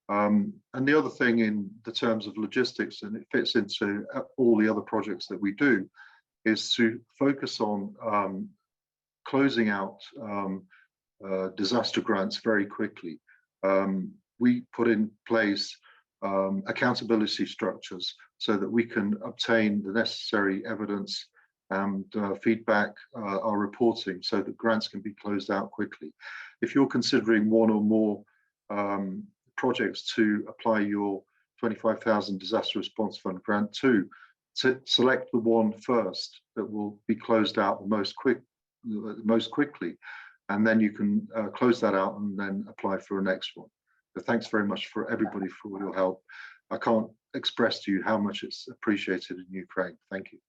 And the other thing in the terms of logistics, and it fits into all the other projects that we do, is to focus on closing out disaster grants very quickly. We put in place accountability structures so that we can obtain the necessary evidence and feedback, our reporting, so that grants can be closed out quickly. If you're considering one or more projects to apply your 25,000 disaster response fund grant to select the one first that will be closed out the most quickly, and then you can close that out and then apply for a next one. But thanks very much for everybody for your help. I can't express to you how much it's appreciated in Ukraine. Thank you.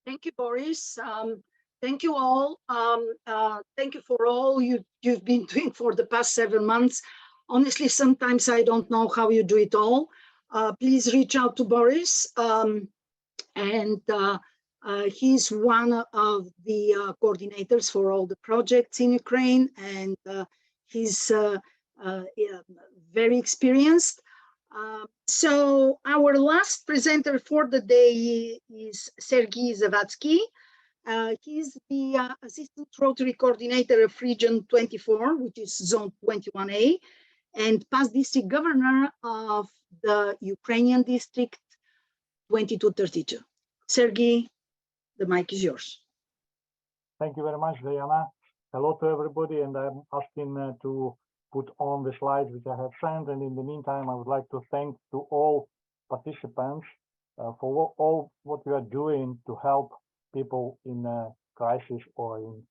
Thank you, Boris. Thank you all. Thank you for all you've been doing for the past 7 months. Honestly, sometimes I don't know how you do it all. Please reach out to Boris. He's one of the coordinators for all the projects in Ukraine, and he's very experienced. So our last presenter for the day is Sergei Zavatsky. He's the Assistant Rotary Coordinator of Region 24, which is Zone 21A, and past District Governor of the Ukrainian District 2232. Sergei, the mic is yours. Thank you very much, Diana. Hello to everybody, and I'm asking to put on the slides which I have sent. And in the meantime, I would like to thank to all participants for all what you are doing to help people in crisis or in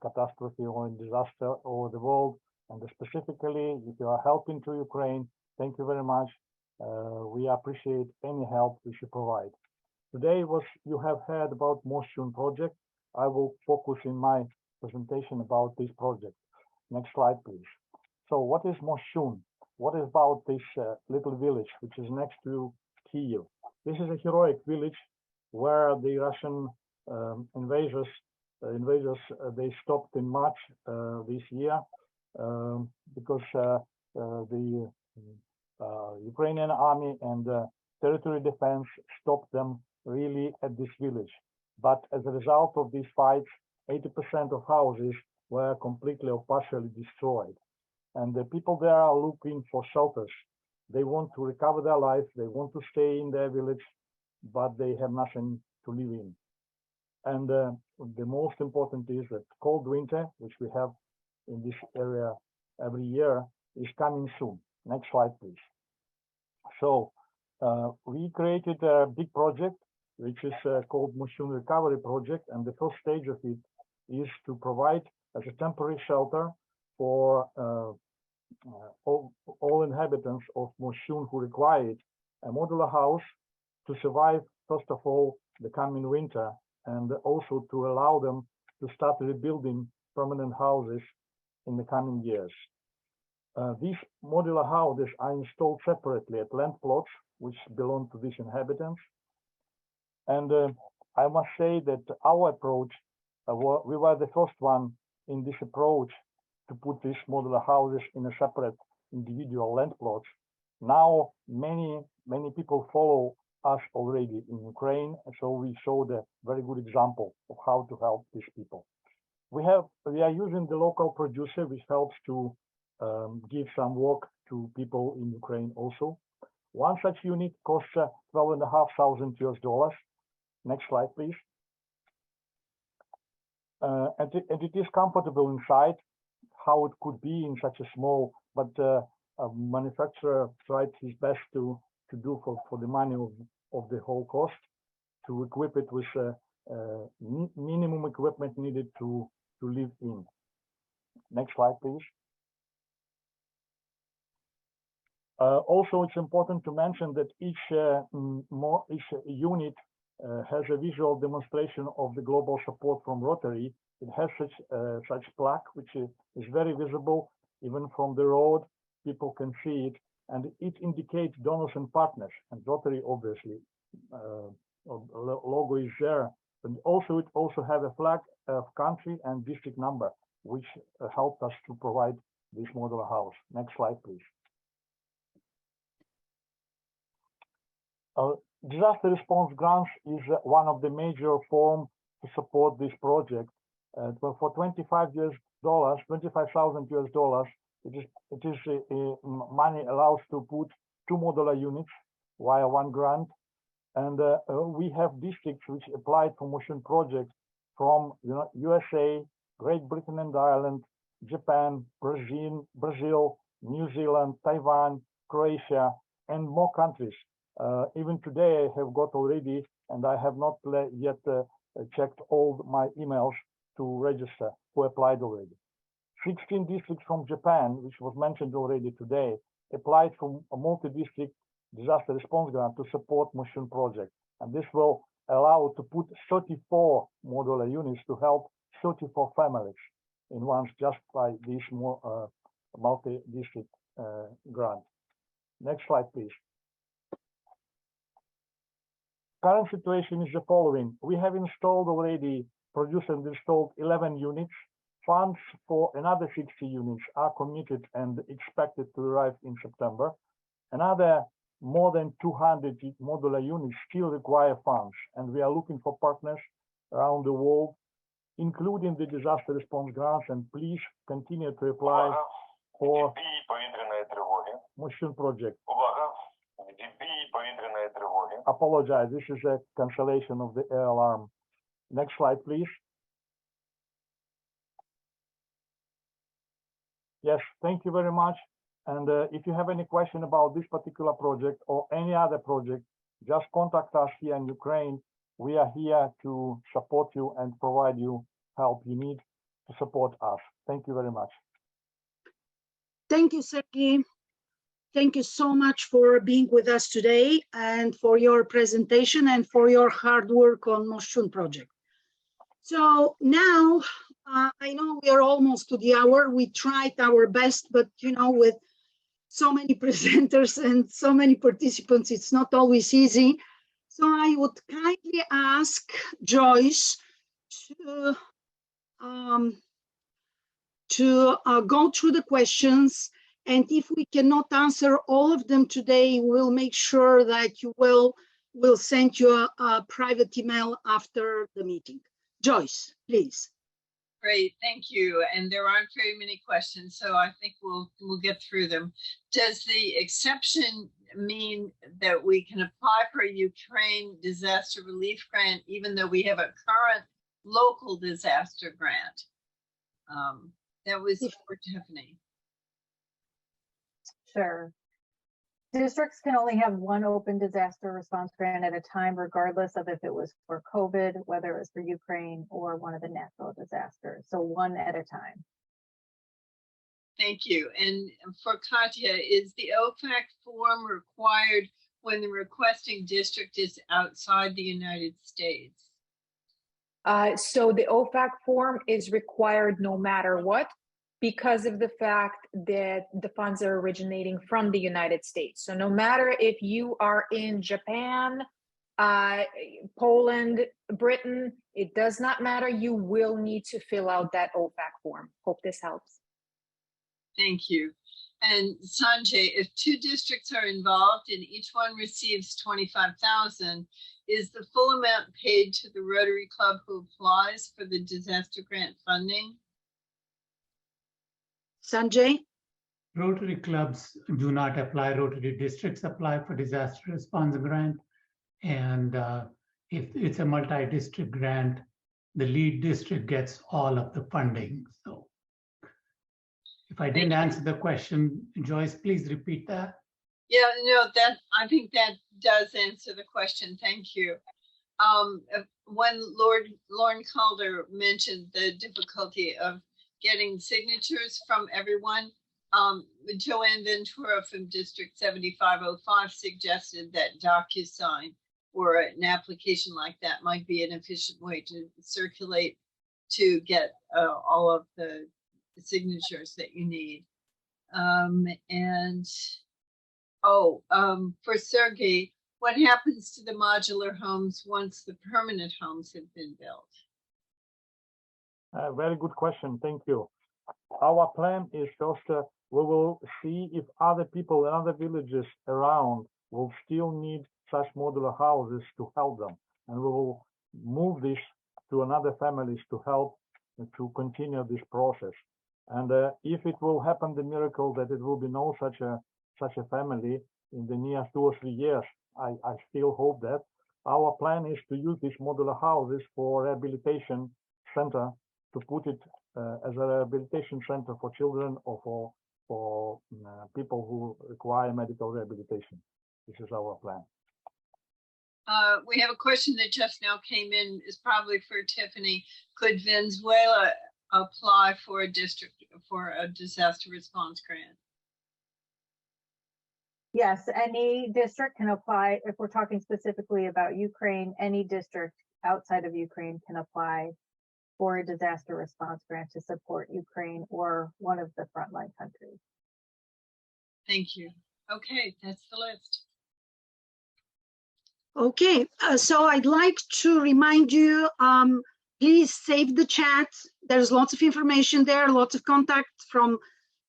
catastrophe or in disaster all over the world. And specifically, if you are helping to Ukraine, thank you very much. We appreciate any help we should provide. Today you have heard about Moshchun project. I will focus in my presentation about this project. Next slide, please. So what is Moshchun? What is about this little village, which is next to Kyiv? This is a heroic village where the Russian invaders, they stopped in March this year because the Ukrainian army and territory defense stopped them really at this village. But as a result of these fights, 80% of houses were completely or partially destroyed. And the people there are looking for shelters. They want to recover their life, they want to stay in their village, but they have nothing to live in. And the most important is that cold winter, which we have in this area every year, is coming soon. Next slide, please. So we created a big project, which is called Moshun Recovery Project. And the first stage of it is to provide as a temporary shelter for all inhabitants of Moshun who require it, a modular house to survive, first of all, the coming winter, and also to allow them to start rebuilding permanent houses in the coming years. These modular houses are installed separately at land plots which belong to these inhabitants. And I must say that our approach, we were the first one in this approach to put these modular houses in a separate individual land plots. Now, many people follow us already in Ukraine, so we showed a very good example of how to help these people. We are using the local producer, which helps to give some work to people in Ukraine also. One such unit costs $12,500 US. Next slide, please. And it is comfortable inside. How it could be in such a small, but a manufacturer tried his best to do for the money of the whole cost, to equip it with minimum equipment needed to live in. Next slide, please. Also, it's important to mention that each unit has a visual demonstration of the global support from Rotary. It has such plaque, which is very visible, even from the road. People can see it, and it indicates donors and partners. And Rotary, obviously, logo is there. But also, it also have a flag of country and district number, which helped us to provide this modular house. Next slide, please. Disaster response grants is one of the major forms to support this project. But for $25,000 US, it is money allows to put 2 modular units via 1 grant. And we have districts which applied for Moshun projects from USA, Great Britain and Ireland, Japan, Brazil, New Zealand, Taiwan, Croatia, and more countries. Even today, I have got already, and I have not yet checked all my emails to register who applied already. 16 districts from Japan, which was mentioned already today, applied for a multi-district disaster response grant to support Moshun project. And this will allow to put 34 modular units to help 34 families in once just by this multi-district grant. Next slide, please. Current situation is the following. We have installed already, produced and installed 11 units. Funds for another 60 units are committed and expected to arrive in September. Another more than 200 modular units still require funds, and we are looking for partners around the world, including the disaster response grants, and please continue to apply for Moshun project. Apologize, this is a cancellation of the air alarm. Next slide, please. Yes, thank you very much. And if you have any question about this particular project or any other project, just contact us here in Ukraine. We are here to support you and provide you help you need to support us. Thank you very much. Thank you, Sergey. Thank you so much for being with us today and for your presentation and for your hard work on Moshun project. So now I know we are almost to the hour. We tried our best, but with so many presenters and so many participants, it's not always easy. So I would kindly ask Joyce to go through the questions And if we cannot answer all of them today, we'll make sure that you will send you a private email after the meeting. Joyce, please. Great, thank you. And there aren't very many questions, so I think we'll get through them. Does the exception mean that we can apply for a Ukraine disaster relief grant even though we have a current local disaster grant? That was for Tiffany. Sure. Districts can only have one open disaster response grant at a time, regardless of if it was for COVID, whether it was for Ukraine or one of the natural disasters. So one at a time. Thank you. And for Katya, is the OFAC form required when the requesting district is outside the United States? So the OFAC form is required no matter what, because of the fact that the funds are originating from the United States. So no matter if you are in Japan, Poland, Britain, it does not matter. You will need to fill out that OFAC form. Hope this helps. Thank you. And Sanjay, if two districts are involved and each one receives $25,000, is the full amount paid to the Rotary Club who applies for the disaster grant funding? Sanjay? Rotary clubs do not apply. Rotary districts apply for disaster response grant. And if it's a multi-district grant, the lead district gets all of the funding. So if I didn't answer the question, Joyce, please repeat that. Yeah, no, I think that does answer the question. Thank you. When Lauren Calder mentioned the difficulty of getting signatures from everyone, Joanne Ventura from District 7505 suggested that DocuSign or an application like that might be an efficient way to circulate to get all of the signatures that you need. For Sergey, what happens to the modular homes once the permanent homes have been built? Very good question. Thank you. Our plan is just we will see if other people in other villages around will still need such modular houses to help them, and we will move this to another families to help to continue this process. And if it will happen, the miracle that it will be no such a family in the near 2 or 3 years, I still hope that. Our plan is to use these modular houses for rehabilitation center, to put it as a rehabilitation center for children or for people who require medical rehabilitation. This is our plan. We have a question that just now came in, is probably for Tiffany. Could Venezuela apply for a disaster response grant? Yes, any district can apply. If we're talking specifically about Ukraine, any district outside of Ukraine can apply for a disaster response grant to support Ukraine or one of the frontline countries. Thank you. Okay, that's the list. Okay, so I'd like to remind you, please save the chat. There's lots of information there, lots of contact from,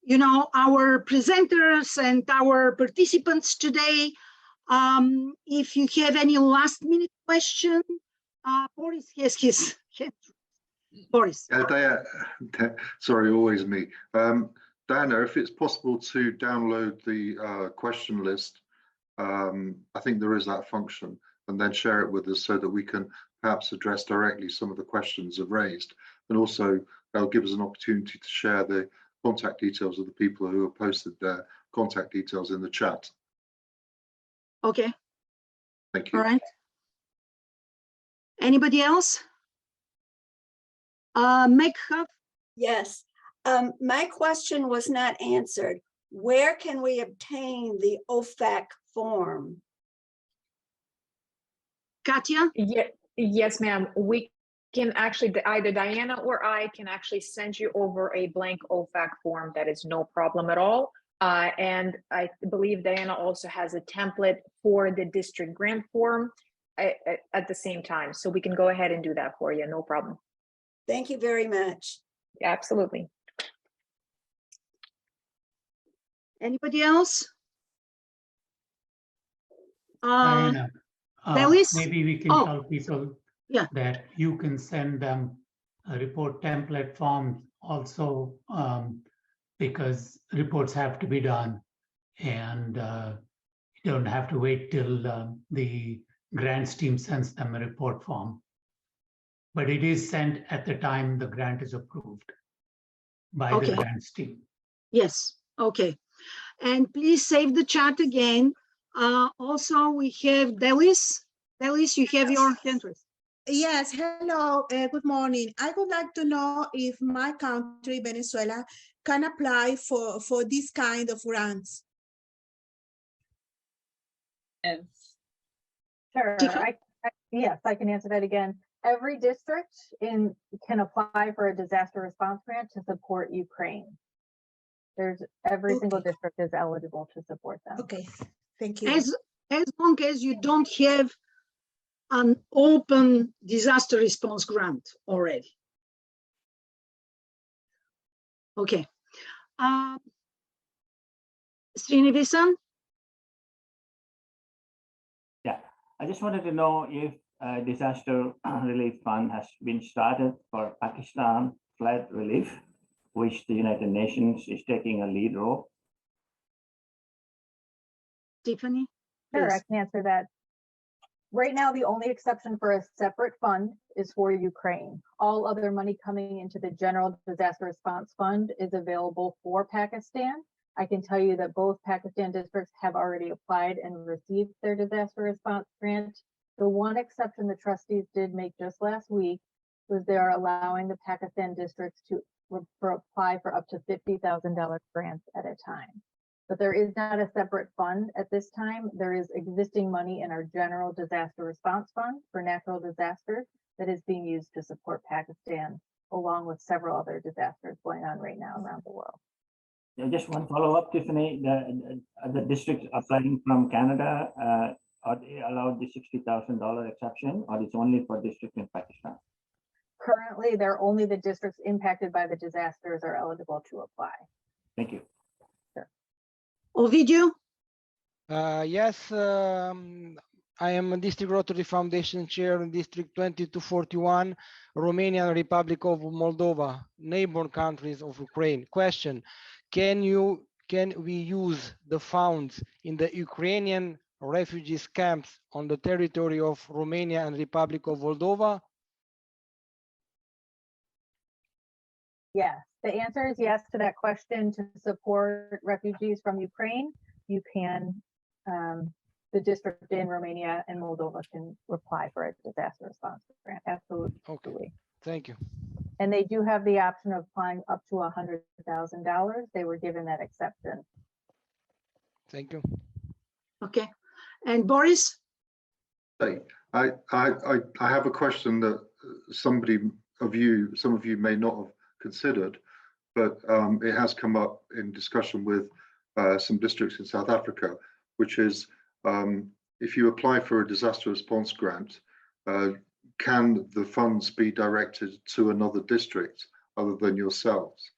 you know, our presenters and our participants today. If you have any last minute question, Boris has his hand. Boris. Sorry, always me. Diana, if it's possible to download the question list, I think there is that function, and then share it with us so that we can perhaps address directly some of the questions I've raised. And also that'll give us an opportunity to share the contact details of the people who have posted their contact details in the chat. Okay. Thank you. All right. Anybody else? Meg Huff? Yes. My question was not answered. Where can we obtain the OFAC form? Katya? Yes, ma'am. We can actually, either Diana or I can actually send you over a blank OFAC form. That is no problem at all. And I believe Diana also has a template for the district grant form at the same time. So we can go ahead and do that for you. No problem. Thank you very much. Absolutely. Anybody else? Diana, Delis? maybe we can tell people Yeah. that you can send them a report template form also, because reports have to be done, and you don't have to wait till the grants team sends them a report form. But it is sent at the time the grant is approved by the grants team. Yes, okay. And please save the chat again. Also, we have Delis. Delis, you have your hand raised. Yes, hello, good morning. I would like to know if my country, Venezuela, can apply for this kind of grants. Yes. Sure. Yes, I can answer that again. Every district can apply for a disaster response grant to support Ukraine. Every single district is eligible to support them. Okay, thank you. As long as you don't have an open disaster response grant already. Okay. Srinivasan? Yeah, I just wanted to know if a disaster relief fund has been started for Pakistan flood relief, which the United Nations is taking a lead role. Tiffany? Sure, Yes. I can answer that. Right now, the only exception for a separate fund is for Ukraine. All other money coming into the General Disaster Response Fund is available for Pakistan. I can tell you that both Pakistan districts have already applied and received their disaster response grant. The one exception the trustees did make just last week was they are allowing the Pakistan districts to apply for up to $50,000 grants at a time. But there is not a separate fund at this time. There is existing money in our General Disaster Response Fund for natural disasters that is being used to support Pakistan, along with several other disasters going on right now around the world. Yeah, just one follow-up, Tiffany. The districts applying from Canada, are they allowed the $60,000 exception, or it's only for districts in Pakistan? Currently, they're only the districts impacted by the disasters are eligible to apply. Thank you. Ovidio? Yes, I am a District Rotary Foundation Chair in District 2241, Romanian Republic of Moldova, neighbor countries of Ukraine. Question, can we use the funds in the Ukrainian refugees camps on the territory of Romania and Republic of Moldova? Yes, the answer is yes to that question. To support refugees from Ukraine, you can, the district in Romania and Moldova can apply for a disaster response grant. Absolutely. Okay. Thank you. And they do have the option of applying up to $100,000. They were given that exception. Thank you. Okay. And Boris? Hey, I have a question that some of you may not have considered, but it has come up in discussion with some districts in South Africa, which is if you apply for a disaster response grant, can the funds be directed to another district other than yourselves?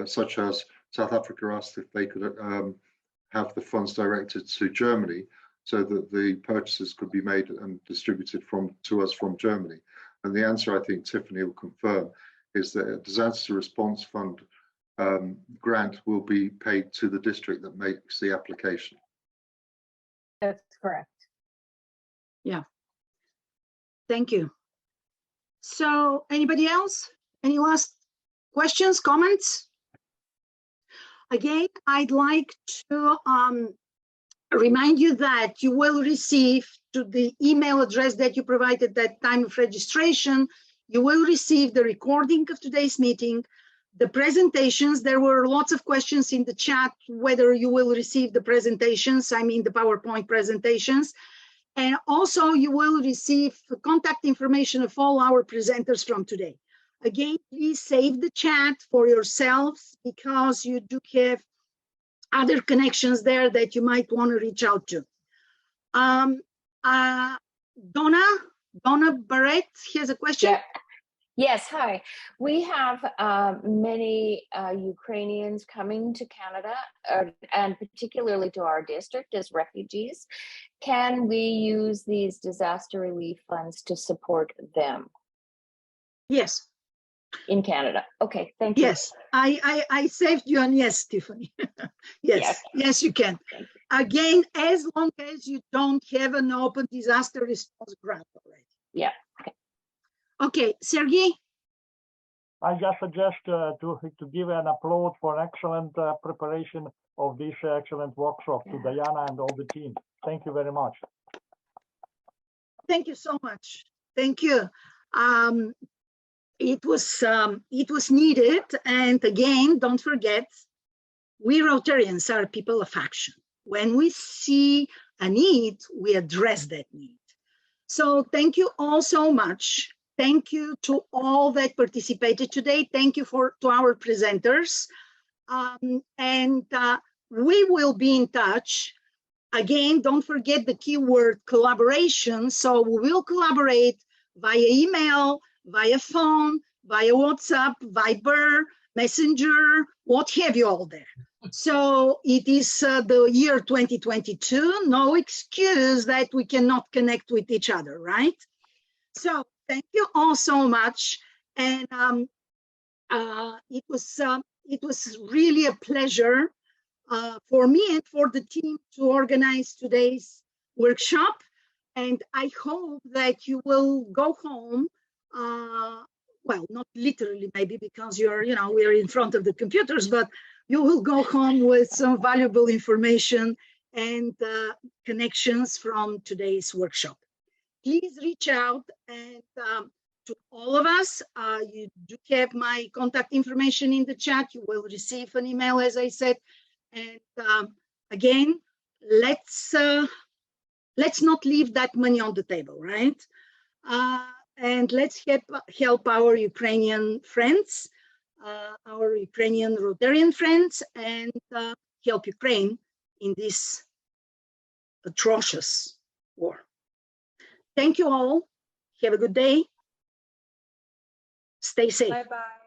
Such as South Africa asked if they could have the funds directed to Germany so that the purchases could be made and distributed to us from Germany. And the answer, I think Tiffany will confirm, is that a disaster response fund grant will be paid to the district that makes the application. That's correct. Yeah. Thank you. So anybody else? Any last questions, comments? Again, I'd like to remind you that you will receive to the email address that you provided at time of registration, you will receive the recording of today's meeting, the presentations. There were lots of questions in the chat whether you will receive the presentations, I mean the PowerPoint presentations. And also you will receive contact information of all our presenters from today. Again, please save the chat for yourselves because you do have other connections there that you might want to reach out to. Donna Barrett has a question. Yes, hi. We have many Ukrainians coming to Canada and particularly to our district as refugees. Can we use these disaster relief funds to support them? Yes. In Canada. Okay, thank you. Yes, I saved you on yes, Tiffany. Yes, yes, you can. Again, as long as you don't have an open disaster response grant already. Yeah. Okay. Okay, Sergey. I just suggest to give an applaud for excellent preparation of this excellent workshop to Diana and all the team. Thank you very much. Thank you so much. Thank you. It was needed, and again, don't forget, we Rotarians are people of action. When we see a need, we address that need. So thank you all so much. Thank you to all that participated today. Thank you to our presenters. We will be in touch. Again, don't forget the keyword collaboration. So we will collaborate via email, via phone, via WhatsApp, Viber, Messenger, what have you all there. So it is the year 2022, no excuse that we cannot connect with each other, right? So thank you all so much. And it was really a pleasure for me and for the team to organize today's workshop. And I hope that you will go home, well, not literally maybe because we're in front of the computers, but you will go home with some valuable information and connections from today's workshop. Please reach out and to all of us. You do have my contact information in the chat. You will receive an email, as I said. And again, let's not leave that money on the table, right? And let's help our Ukrainian friends, our Ukrainian Rotarian friends, and help Ukraine in this atrocious war. Thank you all. Have a good day. Stay safe. Bye-bye.